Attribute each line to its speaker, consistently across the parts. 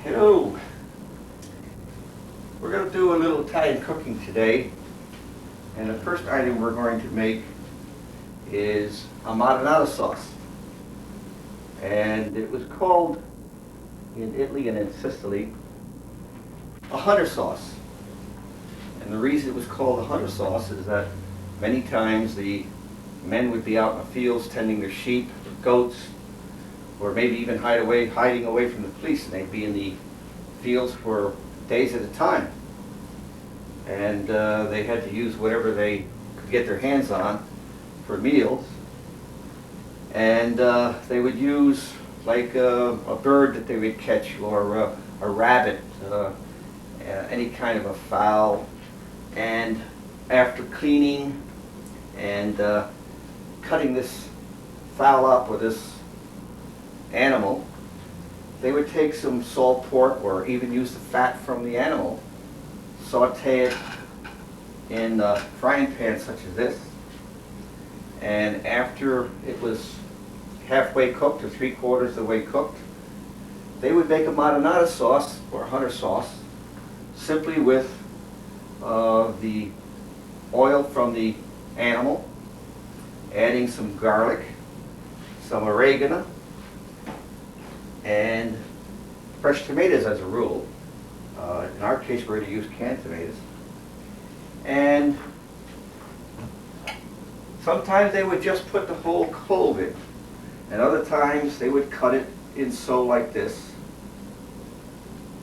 Speaker 1: Hello. We're going to do a little Italian cooking today, and the first item we're going to make is a marinara sauce. And it was called in Italy and in Sicily a hunter sauce. And the reason it was called a hunter sauce is that many times the men would be out in the fields tending their sheep or goats, or maybe even hiding away from the police, and they'd be in the fields for days at a time. And they had to use whatever they could get their hands on for meals. And they would use like a bird that they would catch, or a rabbit, any kind of a fowl. And after cleaning and cutting this fowl up, or this animal, they would take some salt pork, or even use the fat from the animal, saute it in a frying pan such as this, and after it was halfway cooked or 3/4 of the way cooked, they would make a marinara sauce or hunter sauce simply with the oil from the animal, adding some garlic, some oregano, and fresh tomatoes as a rule. In our case, we're going to use canned tomatoes. And sometimes they would just put the whole clove in, and other times they would cut it in so like this.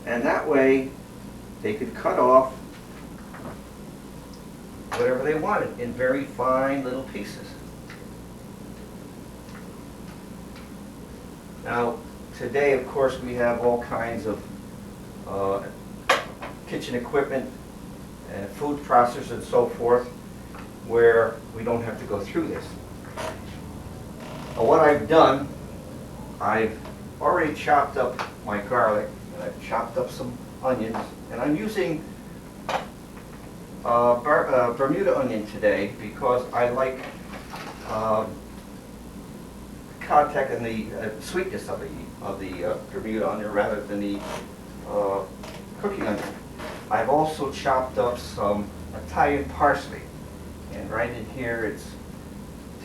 Speaker 1: And that way they could cut off whatever they wanted in very fine little pieces. Now, today, of course, we have all kinds of kitchen equipment and food processors and so forth, where we don't have to go through this. Now, what I've done, I've already chopped up my garlic, and I've chopped up some onions, and I'm using Bermuda onion today because I like contact and the sweetness of the Bermuda onion rather than the cooking onion. I've also chopped up some Italian parsley, and right in here it's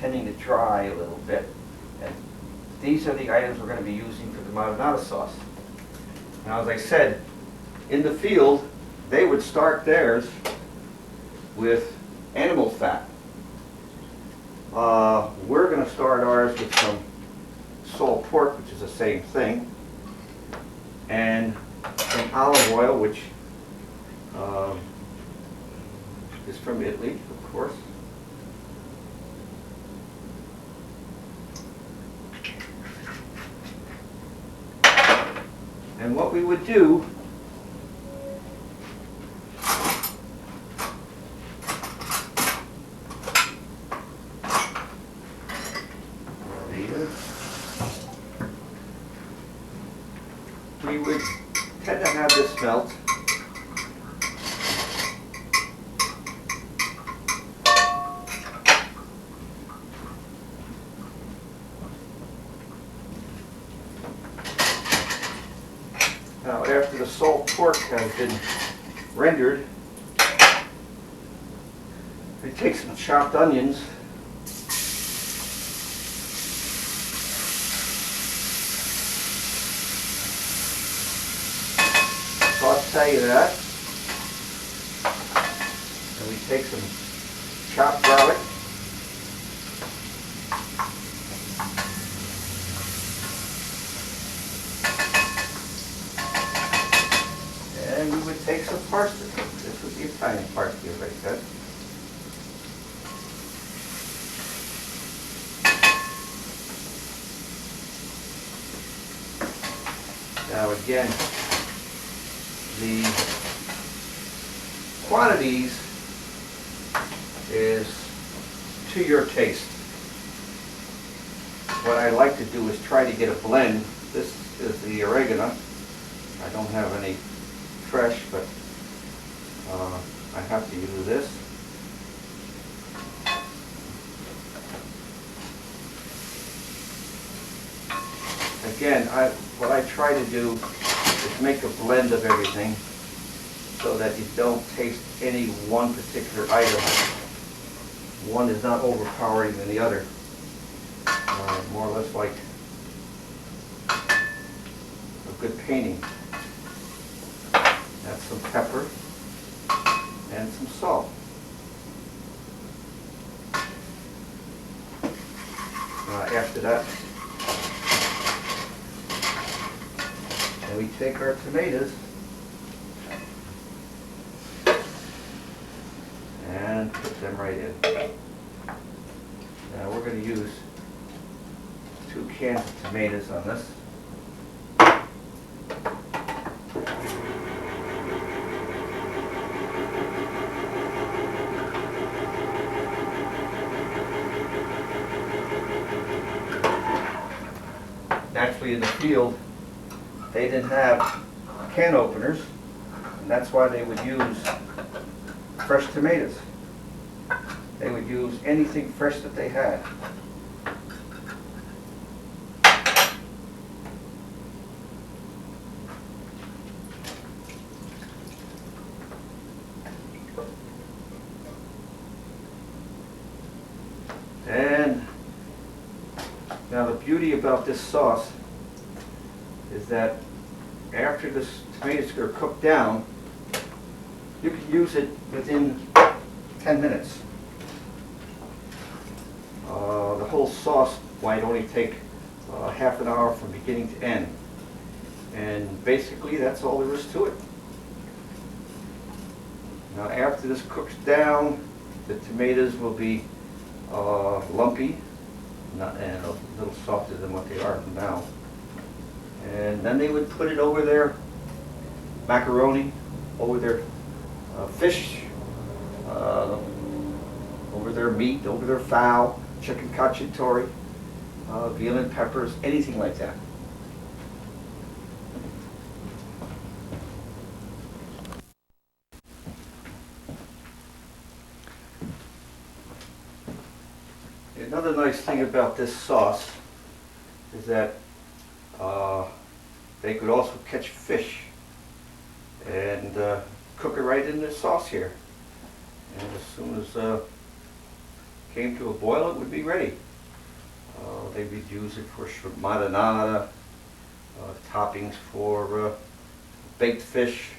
Speaker 1: tending to dry a little bit. And these are the items we're going to be using for the marinara sauce. Now, as I said, in the field they would start theirs with animal fat. We're going to start ours with some salt pork, which is the same thing, and some olive oil, which is from Italy, of course. And what we would do we would tend to have this melt. Now, after the salt pork has been rendered, we take some chopped onions, saute that, and we take some chopped garlic, and we would take some parsley. This was the Italian parsley, as I said. Now again, the quantities is to your taste. What I like to do is try to get a blend. This is the oregano. I don't have any fresh, but I have to use this. Again, what I try to do is make a blend of everything so that you don't taste any one particular item. One is not overpowering than the other. More or less like a good painting. Add some pepper and some salt. After that, and we take our tomatoes and put them right in. Now we're going to use 2 cans of tomatoes on this. Actually, in the field, they didn't have can openers, and that's why they would use fresh tomatoes. They would use anything fresh that they had. And now the beauty about this sauce is that after the tomatoes are cooked down, you can use it within 10 minutes. The whole sauce might only take half an hour from beginning to end. And basically that's all there is to it. Now after this cooks down, the tomatoes will be lumpy and a little softer than what they are now. And then they would put it over their macaroni, over their fish, over their meat, over their fowl, chicken cacciatore, veal and peppers, anything like that. Another nice thing about this sauce is that they could also catch fish and cook it right in the sauce here. And as soon as it came to a boil, it would be ready. They would use it for marinara, toppings for baked fish.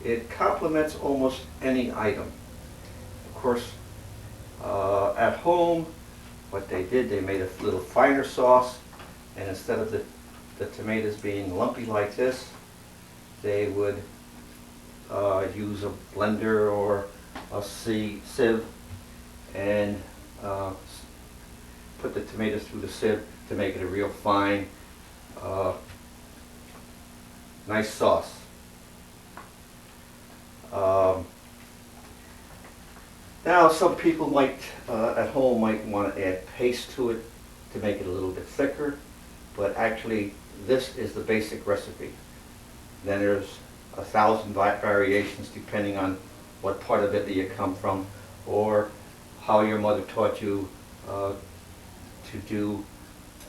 Speaker 1: It complements almost any item. Of course, at home, what they did, they made a little finer sauce, and instead of the tomatoes being lumpy like this, they would use a blender or a sieve and put the tomatoes through the sieve to make it a real fine, nice sauce. Now some people might, at home, might want to add paste to it to make it a little bit thicker, but actually this is the basic recipe. Then there's 1,000 variations depending on what part of Italy you come from or how your mother taught you to do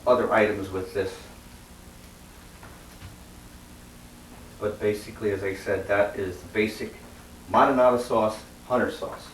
Speaker 1: other items with this. But basically, as I said, that is the basic marinara sauce, hunter sauce.